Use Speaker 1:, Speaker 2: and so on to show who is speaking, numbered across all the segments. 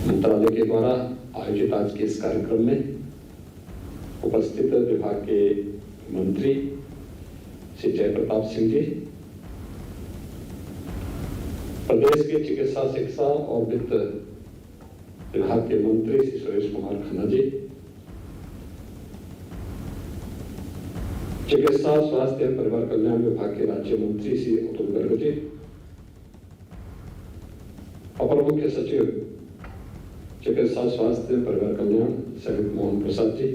Speaker 1: मंत्रालय के द्वारा आयोजित आज के इस कार्यक्रम में उपस्थित विभाग के मंत्री श्री जय प्रताप सिंह जी, प्रदेश के चिकित्सा शिक्षा और वित्त विभाग के मंत्री श्री सुरेश कुमार खन्ना जी, चिकित्सा स्वास्थ्य एवं परिवार कल्याण विभाग के राज्य मंत्री श्री अतुल गर्ग जी, अपर मुख्य सचिव चिकित्सा स्वास्थ्य परिवार कल्याण सहित मोहन प्रसाद जी,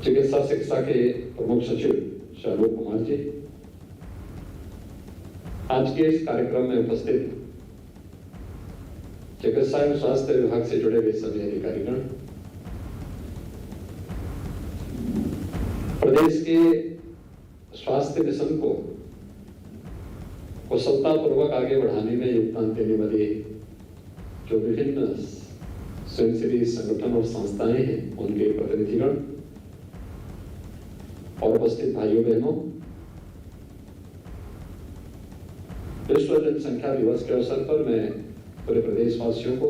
Speaker 1: चिकित्सा शिक्षा के प्रमुख सचिव शालोक कुमार जी, आज के इस कार्यक्रम में उपस्थित चिकित्सा एवं स्वास्थ्य विभाग से जुड़े हुए सभी अधिकारीगण, प्रदेश के स्वास्थ्य मिशन को कुशलतापूर्वक आगे बढ़ाने में योगदान देने वाले जो विभिन्न स्वयंसेवी संगठन और संस्थाएं हैं, उनके प्रतिनिधिगण और उपस्थित भाइयों बहनों, विश्व जनसंख्या दिवस के अवसर पर मैं पूरे प्रदेशवासियों को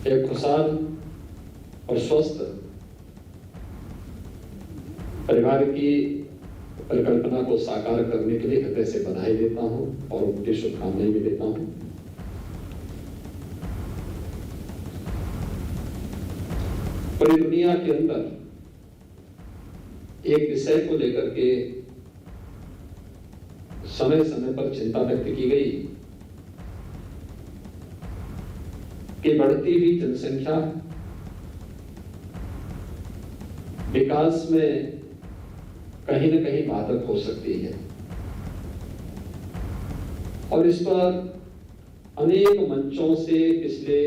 Speaker 1: एक खुशहाल और स्वस्थ परिवार की परिकल्पना को साकार करने के लिए हृदय से बधाई देता हूं और उनकी शुभकामनाएं भी देता हूं। पूरी दुनिया के अंदर एक विषय को लेकर के समय समय पर चिंता व्यक्त की गई कि बढ़ती हुई जनसंख्या विकास में कहीं न कहीं बाधक हो सकती है और इस पर अनेक मंचों से पिछले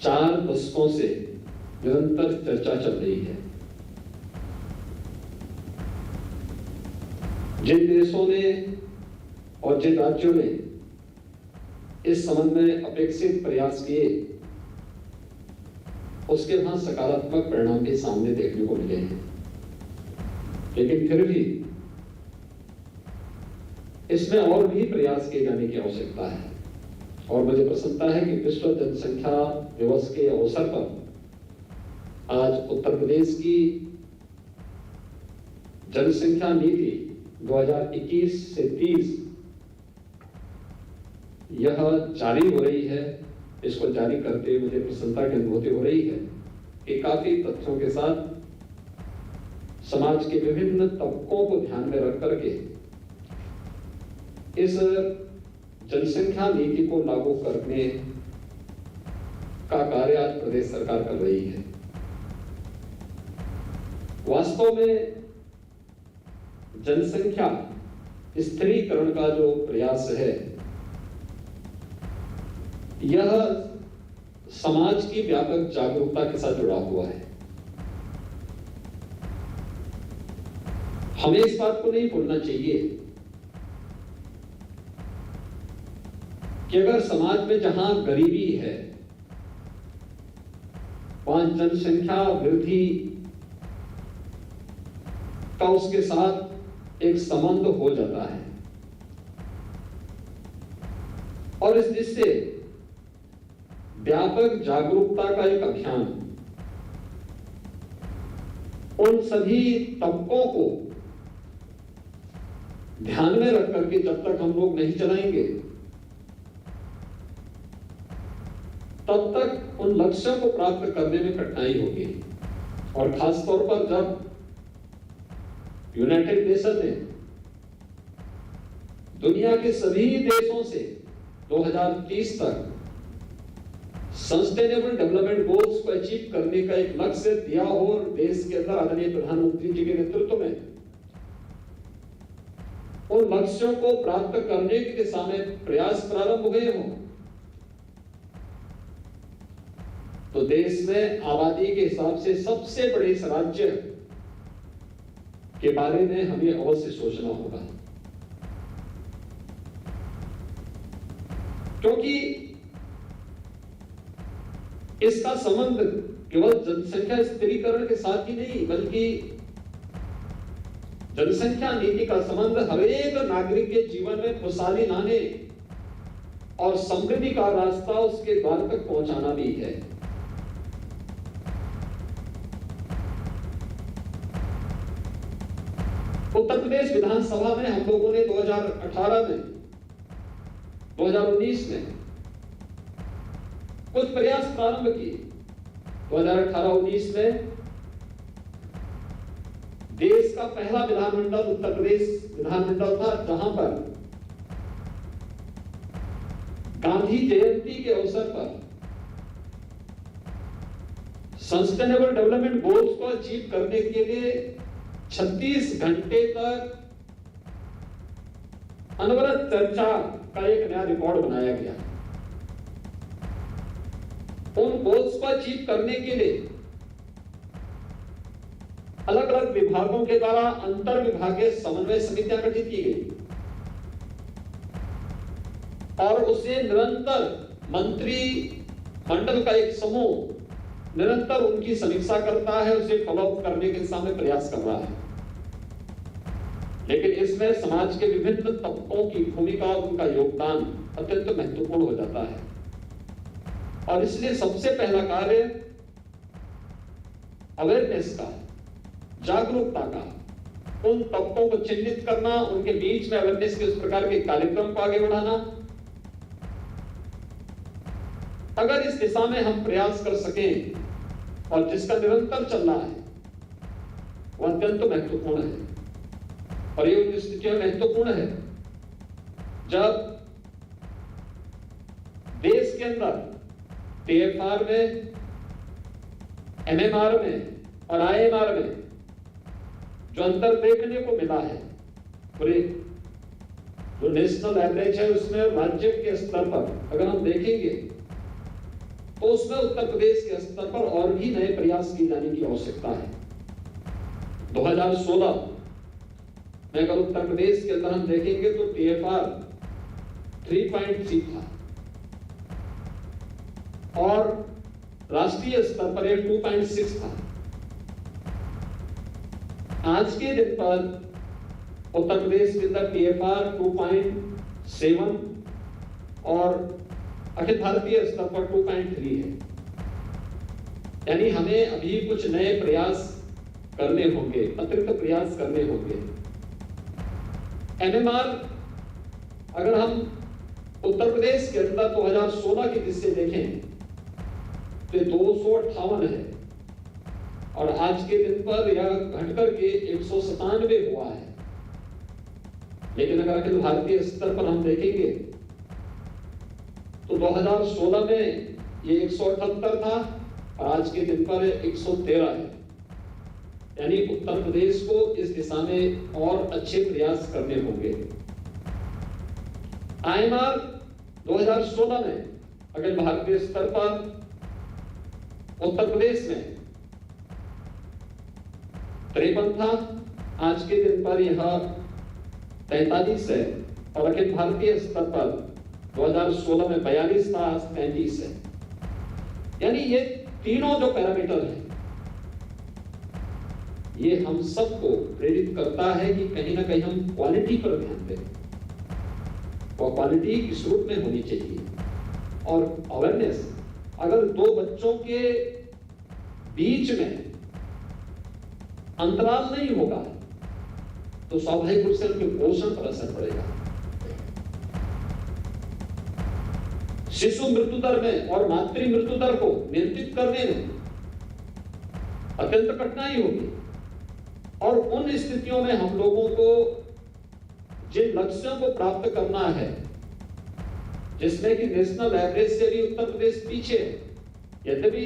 Speaker 1: 4 दशकों से निरंतर चर्चा चल रही है। जिन देशों ने और जिन राज्यों ने इस संबंध में अपेक्षित प्रयास किए, उसके वहां सकारात्मक परिणाम भी सामने देखने को मिले हैं, लेकिन फिर भी इसमें और भी प्रयास किए जाने की आवश्यकता है। और मुझे प्रसन्नता है कि विश्व जनसंख्या दिवस के अवसर पर आज उत्तर प्रदेश की जनसंख्या नीति 2021 से 30 यह जारी हो रही है। इसको जारी करते मुझे प्रसन्नता की अनुभूति हो रही है कि काफी तथ्यों के साथ समाज के विभिन्न तबकों को ध्यान में रख करके इस जनसंख्या नीति को लागू करने का कार्य आज प्रदेश सरकार कर रही है। वास्तव में जनसंख्या स्थिरीकरण का जो प्रयास है, यह समाज की व्यापक जागरूकता के साथ जुड़ा हुआ है। हमें इस बात को नहीं भूलना चाहिए कि अगर समाज में जहां गरीबी है, वहां जनसंख्या वृद्धि का उसके साथ एक संबंध हो जाता है और इस दृष्टि से व्यापक जागरूकता का एक अभियान उन सभी तबकों को ध्यान में रख करके जब तक हम लोग नहीं चलाएंगे, तब तक उन लक्ष्यों को प्राप्त करने में कठिनाई होगी। और खास तौर पर जब यूनाइटेड नेशन ने दुनिया के सभी देशों से 2030 तक सस्टेनेबल डेवलपमेंट गोल्स को अचीव करने का एक लक्ष्य दिया हो और देश के अंदर आदरणीय प्रधानमंत्री जी के नेतृत्व में उन लक्ष्यों को प्राप्त करने की दिशा में प्रयास प्रारंभ हुए हों, तो देश में आबादी के हिसाब से सबसे बड़े इस राज्य के बारे में हमें अवश्य सोचना होगा, क्योंकि इसका संबंध केवल जनसंख्या स्थिरीकरण के साथ ही नहीं, बल्कि जनसंख्या नीति का संबंध हर एक नागरिक के जीवन में खुशहाली लाने और समृद्धि का रास्ता उसके द्वार तक पहुंचाना भी है। उत्तर प्रदेश विधानसभा में हम लोगों ने 2018 में 2019 में कुछ प्रयास प्रारंभ किए। 2018-19 में देश का पहला विधानमंडल उत्तर प्रदेश विधानमंडल था, जहां पर गांधी जयंती के अवसर पर सस्टेनेबल डेवलपमेंट गोल्स को अचीव करने के लिए 36 घंटे तक अनवरत चर्चा का एक नया रिकॉर्ड बनाया गया। उन गोल्स को अचीव करने के लिए अलग अलग विभागों के द्वारा अंतर विभागीय समन्वय समितियां गठित की गई और उसे निरंतर मंत्री मंडल का एक समूह निरंतर उनकी समीक्षा करता है, उसे फॉलोअप करने के सामने प्रयास कर रहा है। लेकिन इसमें समाज के विभिन्न तबकों की भूमिका और उनका योगदान अत्यंत महत्वपूर्ण हो जाता है और इसलिए सबसे पहला कार्य अवेयरनेस का, जागरूकता का, उन तबकों को चिन्हित करना, उनके बीच में अवेयरनेस के उस प्रकार के कार्यक्रम को आगे बढ़ाना। अगर इस दिशा में हम प्रयास कर सकें और जिसका निरंतर चल रहा है वो अत्यंत महत्वपूर्ण है और ये उन स्थितियों में महत्वपूर्ण है जब देश के अंदर TFR में, MMR में और IMR में जो अंतर देखने को मिला है, पूरे जो नेशनल एवरेज है उसमें राज्य के स्तर पर अगर हम देखेंगे तो उसमें उत्तर प्रदेश के स्तर पर और भी नए प्रयास किए जाने की आवश्यकता है। 2016 में अगर उत्तर प्रदेश के अंदर हम देखेंगे तो TFR 3.3 था और राष्ट्रीय स्तर पर 2.6 था। आज के दिन पर उत्तर प्रदेश के अंदर TFR 2.7 और अखिल भारतीय स्तर पर 2.3 है। यानी हमें अभी कुछ नए प्रयास करने होंगे, अतिरिक्त प्रयास करने होंगे। MMR अगर हम उत्तर प्रदेश के अंदर 2016 की दृष्टि से देखें तो 258 है और आज के दिन पर यह घटकर के 197 हुआ है। लेकिन अगर अखिल भारतीय स्तर पर हम देखेंगे तो 2016 में ये 178 था और आज के दिन पर 113 है। यानी उत्तर प्रदेश को इस दिशा में और अच्छे प्रयास करने होंगे। IMR 2016 में अखिल भारतीय स्तर पर उत्तर प्रदेश में 53 था, आज के दिन पर यह 43 है और अखिल भारतीय स्तर पर 2016 में 42 था, आज 35 है। यानी ये तीनों जो पैरामीटर हैं ये हम सबको प्रेरित करता है कि कहीं ना कहीं हम क्वालिटी पर ध्यान दें और क्वालिटी किस रूप में होनी चाहिए। और अवेयरनेस, अगर दो बच्चों के बीच में अंतराल नहीं होगा तो स्वाभाविक रूप से उनके पोषण पर असर पड़ेगा। शिशु मृत्यु दर में और मातृ मृत्यु दर को नियंत्रित करने में अत्यंत कठिनाई होगी और उन स्थितियों में हम लोगों को जिन लक्ष्यों को प्राप्त करना है, जिसमें कि नेशनल एवरेज से भी उत्तर प्रदेश पीछे है, यद्यपि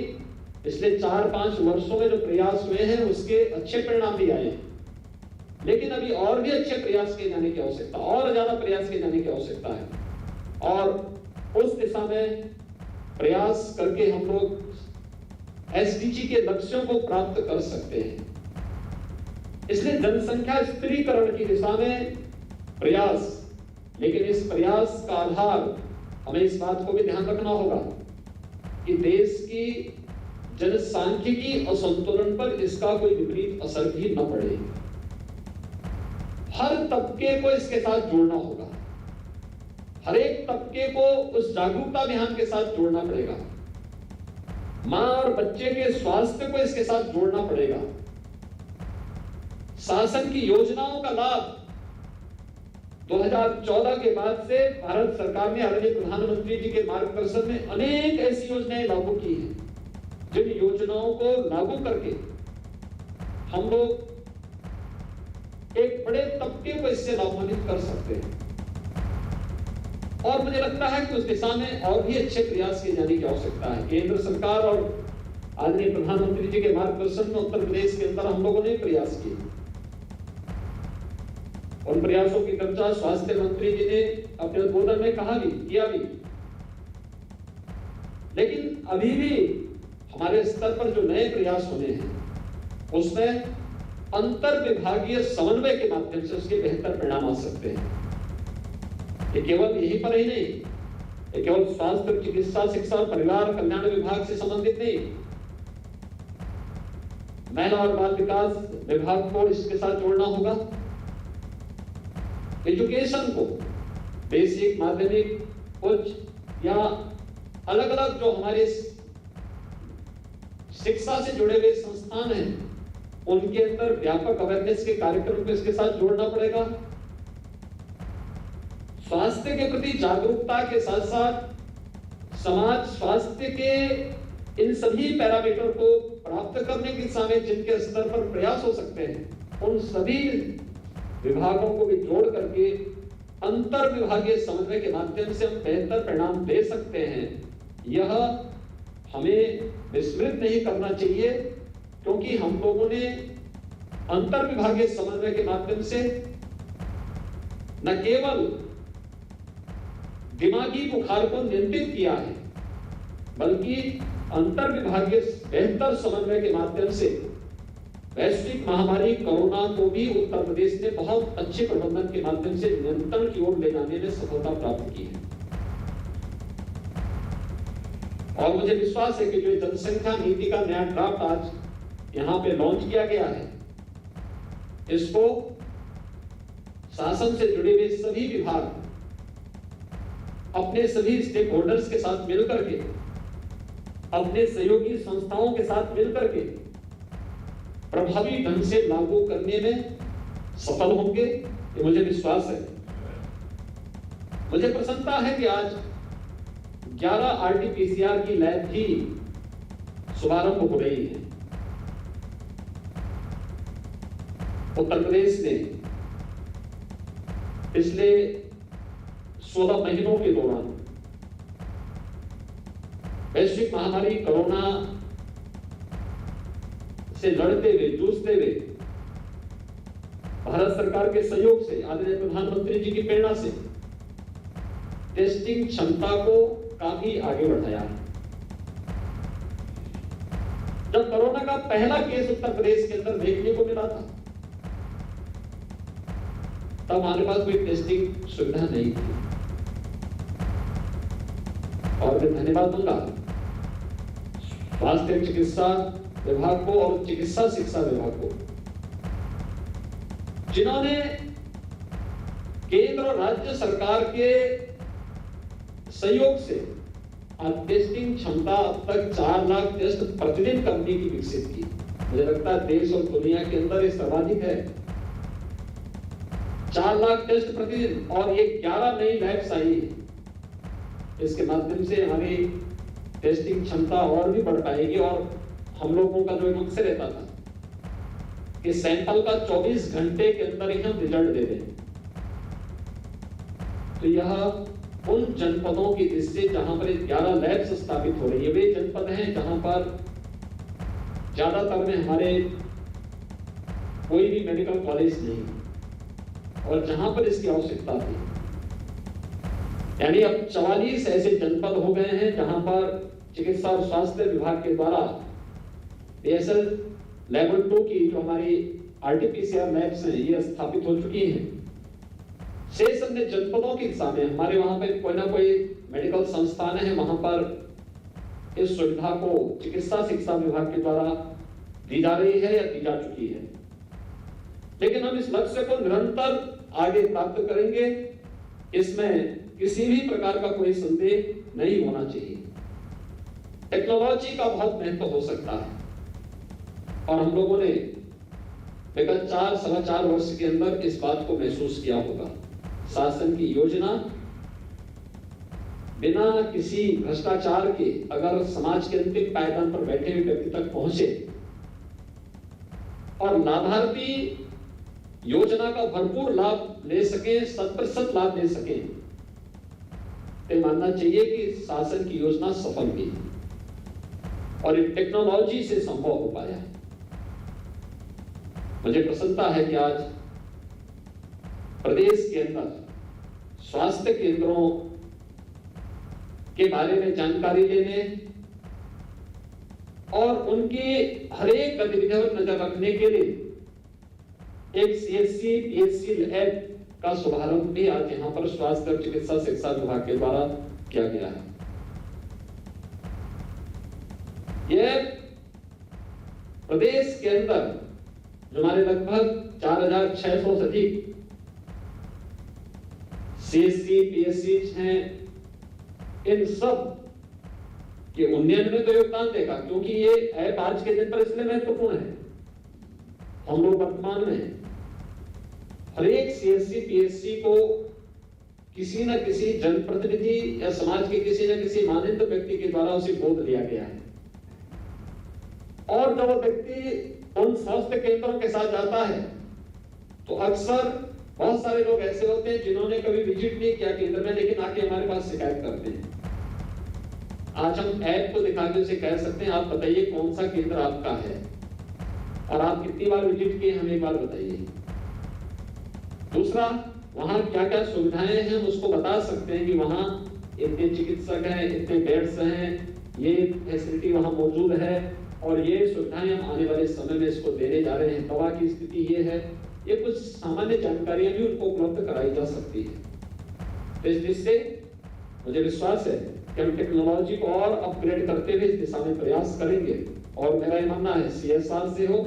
Speaker 1: पिछले 4-5 वर्षों में जो प्रयास हुए हैं उसके अच्छे परिणाम भी आए हैं, लेकिन अभी और भी अच्छे प्रयास किए जाने की आवश्यकता, और ज्यादा प्रयास किए जाने की आवश्यकता है और उस दिशा में प्रयास करके हम लोग SDG के लक्ष्यों को प्राप्त कर सकते हैं। इसलिए जनसंख्या स्थिरीकरण की दिशा में प्रयास, लेकिन इस प्रयास का आधार हमें इस बात को भी ध्यान रखना होगा कि देश की जनसांख्यिकी असंतुलन पर इसका कोई विपरीत असर भी न पड़े। हर तबके को इसके साथ जोड़ना होगा, हर एक तबके को उस जागरूकता अभियान के साथ जोड़ना पड़ेगा, मां और बच्चे के स्वास्थ्य को इसके साथ जोड़ना पड़ेगा। शासन की योजनाओं का लाभ 2014 के बाद से भारत सरकार ने आदरणीय प्रधानमंत्री जी के मार्गदर्शन में अनेक ऐसी योजनाएं लागू की हैं, जिन योजनाओं को लागू करके हम लोग एक बड़े तबके को इससे लाभान्वित कर सकते हैं। और मुझे लगता है कि उस दिशा में और भी अच्छे प्रयास किए जाने की आवश्यकता है। केंद्र सरकार और आदरणीय प्रधानमंत्री जी के मार्गदर्शन में उत्तर प्रदेश के अंदर हम लोगों ने प्रयास किए। उन प्रयासों की चर्चा स्वास्थ्य मंत्री जी ने अपने उद्बोधन में कहा भी, किया भी, लेकिन अभी भी हमारे स्तर पर जो नए प्रयास होने हैं उसमें अंतर विभागीय समन्वय के माध्यम से उसके बेहतर परिणाम आ सकते हैं। ये केवल यहीं पर ही नहीं, ये केवल स्वास्थ्य, चिकित्सा, शिक्षा और परिवार कल्याण विभाग से संबंधित नहीं, महिला और बाल विकास विभाग को इसके साथ जोड़ना होगा। एजुकेशन को बेसिक, माध्यमिक, उच्च या अलग अलग जो हमारे शिक्षा से जुड़े हुए संस्थान हैं उनके अंदर व्यापक अवेयरनेस के कार्यक्रम को इसके साथ जोड़ना पड़ेगा। स्वास्थ्य के प्रति जागरूकता के साथ साथ समाज स्वास्थ्य के इन सभी पैरामीटर को प्राप्त करने की दिशा में जिनके स्तर पर प्रयास हो सकते हैं उन सभी विभागों को भी जोड़ करके अंतर विभागीय समन्वय के माध्यम से हम बेहतर परिणाम दे सकते हैं। यह हमें विस्मृत नहीं करना चाहिए, क्योंकि हम लोगों ने अंतर विभागीय समन्वय के माध्यम से न केवल दिमागी बुखार को नियंत्रित किया है, बल्कि अंतर विभागीय बेहतर समन्वय के माध्यम से वैश्विक महामारी कोरोना को भी उत्तर प्रदेश ने बहुत अच्छे प्रबंधन के माध्यम से नियंत्रण की ओर ले जाने में सफलता प्राप्त की है। और मुझे विश्वास है कि जो जनसंख्या नीति का नया ड्राफ्ट आज यहां पे लॉन्च किया गया है, इसको शासन से जुड़े हुए सभी विभाग अपने सभी स्टेक होल्डर्स के साथ मिलकर के, अपने सहयोगी संस्थाओं के साथ मिलकर के प्रभावी ढंग से लागू करने में सफल होंगे, ये मुझे विश्वास है। मुझे प्रसन्नता है कि आज 11 RT-PCR की लैब भी शुभारंभ हो रही है। उत्तर प्रदेश ने पिछले 16 महीनों के दौरान वैश्विक महामारी कोरोना से लड़ते हुए, जूझते हुए भारत सरकार के सहयोग से, आदरणीय प्रधानमंत्री जी की प्रेरणा से टेस्टिंग क्षमता को काफी आगे बढ़ाया है। जब कोरोना का पहला केस उत्तर प्रदेश के अंदर देखने को मिला था, तब हमारे पास कोई टेस्टिंग सुविधा नहीं थी। और मैं धन्यवाद दूंगा स्वास्थ्य चिकित्सा विभाग को और चिकित्सा शिक्षा विभाग को, जिन्होंने केंद्र और राज्य सरकार के सहयोग से टेस्टिंग क्षमता अब तक 4 लाख टेस्ट प्रतिदिन करने की विकसित की। मुझे लगता है देश और दुनिया के अंदर ये सर्वाधिक है। 4 लाख टेस्ट प्रतिदिन, और ये 11 नई लैब्स आई है। इसके माध्यम से हमारी टेस्टिंग क्षमता और भी बढ़ पाएगी। और हम लोगों का जो मकसद रहता था कि सैंपल का 24 घंटे के अंदर ही हम रिजल्ट दे दें, तो यह उन जनपदों की दृष्टि जहां पर 11 लैब्स स्थापित हो रही है, वे जनपद हैं जहां पर ज्यादातर में हमारे कोई भी मेडिकल कॉलेज नहीं, और जहां पर इसकी आवश्यकता थी। यानी अब 44 ऐसे जनपद हो गए हैं जहां पर चिकित्सा और स्वास्थ्य विभाग के द्वारा DSL लेवल 2 की जो हमारी RT-PCR लैब्स हैं ये स्थापित हो चुकी हैं। शेष अन्य जनपदों की दिशा में हमारे वहां पे कोई ना कोई मेडिकल संस्थान है, वहां पर इस सुविधा को चिकित्सा शिक्षा विभाग के द्वारा दी जा रही है या दी जा चुकी है। लेकिन हम इस लक्ष्य को निरंतर आगे प्राप्त करेंगे, इसमें किसी भी प्रकार का कोई संदेह नहीं होना चाहिए। टेक्नोलॉजी का बहुत महत्व हो सकता है और हम लोगों ने विगत 4-4.25 वर्ष के अंदर इस बात को महसूस किया होगा। शासन की योजना बिना किसी भ्रष्टाचार के अगर समाज के अंतिम पायदान पर बैठे हुए व्यक्ति तक पहुंचे और लाभार्थी योजना का भरपूर लाभ ले सके, 100% लाभ ले सके, तो मानना चाहिए कि शासन की योजना सफल हुई और ये टेक्नोलॉजी से संभव हो पाया है। मुझे प्रसन्नता है कि आज प्रदेश के अंदर स्वास्थ्य केंद्रों के बारे में जानकारी लेने और उनकी हर एक गतिविधियों पर नजर रखने के लिए एक CHC PHC लैब का शुभारंभ भी आज यहां पर स्वास्थ्य और चिकित्सा शिक्षा विभाग के द्वारा किया गया है। यह प्रदेश के अंदर जो हमारे लगभग 4,600 से अधिक CHC PHC हैं, इन सब के उन्नयन में तो योगदान देगा, क्योंकि ये ऐप आज के दिन पर इसलिए महत्वपूर्ण है। हम लोग वर्तमान में हर एक CHC PHC को किसी न किसी जनप्रतिनिधि या समाज के किसी न किसी माननीय व्यक्ति के द्वारा उसे गोद लिया गया है और जब व्यक्ति उन स्वास्थ्य केंद्रों के साथ जाता है तो अक्सर बहुत सारे लोग ऐसे होते हैं जिन्होंने कभी विजिट नहीं किया केंद्र में, लेकिन आके हमारे पास शिकायत करते हैं। आज हम ऐप को दिखा के उसे कह सकते हैं, आप बताइए कौन सा केंद्र आपका है और आप कितनी बार विजिट किए, हमें एक बार बताइए। दूसरा, वहां क्या क्या सुविधाएं हैं हम उसको बता सकते हैं कि वहां इतने चिकित्सक हैं, इतने बेड्स हैं, ये फैसिलिटी वहां मौजूद है और ये सुविधाएं हम आने वाले समय में इसको देने जा रहे हैं, दवा की स्थिति ये है। ये कुछ सामान्य जानकारियां भी उनको उपलब्ध कराई जा सकती है। तो इस दृष्टि से मुझे विश्वास है कि हम टेक्नोलॉजी को और अपग्रेड करते हुए इस दिशा में प्रयास करेंगे और मेरा ये मानना है CSR से हो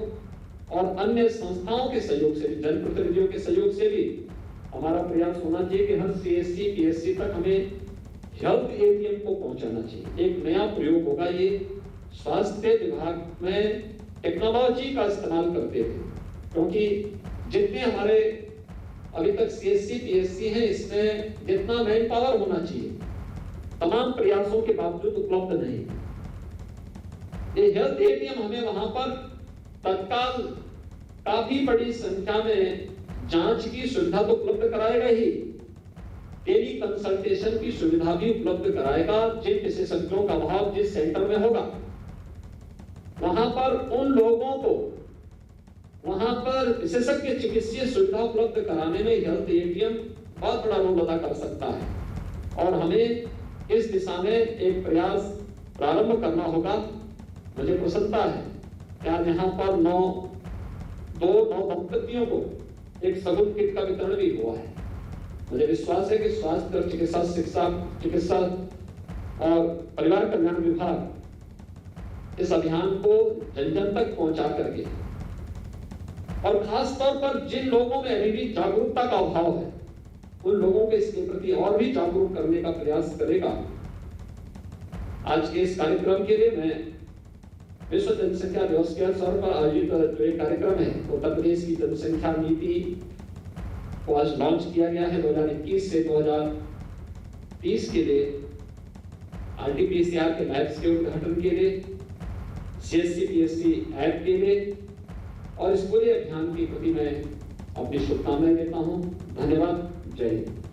Speaker 1: और अन्य संस्थाओं के सहयोग से, जनप्रतिनिधियों के सहयोग से भी हमारा प्रयास होना चाहिए कि हर CHC PHC तक हमें हेल्थ ATM को पहुंचाना चाहिए। एक नया प्रयोग होगा ये, स्वास्थ्य विभाग में टेक्नोलॉजी का इस्तेमाल करते थे, क्योंकि जितने हमारे अभी तक CHC PHC हैं, इसमें जितना मैन पावर होना चाहिए तमाम प्रयासों के बावजूद उपलब्ध नहीं। ये हेल्थ ATM हमें वहां पर तत्काल काफी बड़ी संख्या में जांच की सुविधा तो उपलब्ध कराएगा ही, टेली कंसल्टेशन की सुविधा भी उपलब्ध कराएगा। जिन विशेषज्ञों का अभाव जिस सेंटर में होगा वहां पर उन लोगों को वहां पर विशेषज्ञ चिकित्सीय सुविधा उपलब्ध कराने में हेल्थ ATM बहुत बड़ा रोल अदा कर सकता है और हमें इस दिशा में एक प्रयास प्रारंभ करना होगा। मुझे प्रसन्नता है कि आज यहाँ पर नौ दंपतियों को एक सगुन किट का वितरण भी हुआ है। मुझे विश्वास है कि स्वास्थ्य और चिकित्सा और परिवार कल्याण विभाग इस अभियान को जन जन तक पहुंचा करके और खास तौर पर जिन लोगों में अभी भी जागरूकता का अभाव है उन लोगों को इसके प्रति और भी जागरूक करने का प्रयास करेगा। आज के इस कार्यक्रम के लिए मैं विश्व जनसंख्या दिवस के अवसर पर आयोजित जो एक कार्यक्रम है उत्तर प्रदेश की जनसंख्या नीति को आज लॉन्च किया गया है 2021 से 2030 के लिए RT-PCR के लैब्स के उद्घाटन के लिए, CHC PHC ऐप के लिए और इस पूरे अभियान के प्रति मैं अपनी शुभकामनाएं देता हूं। धन्यवाद। जय हिंद।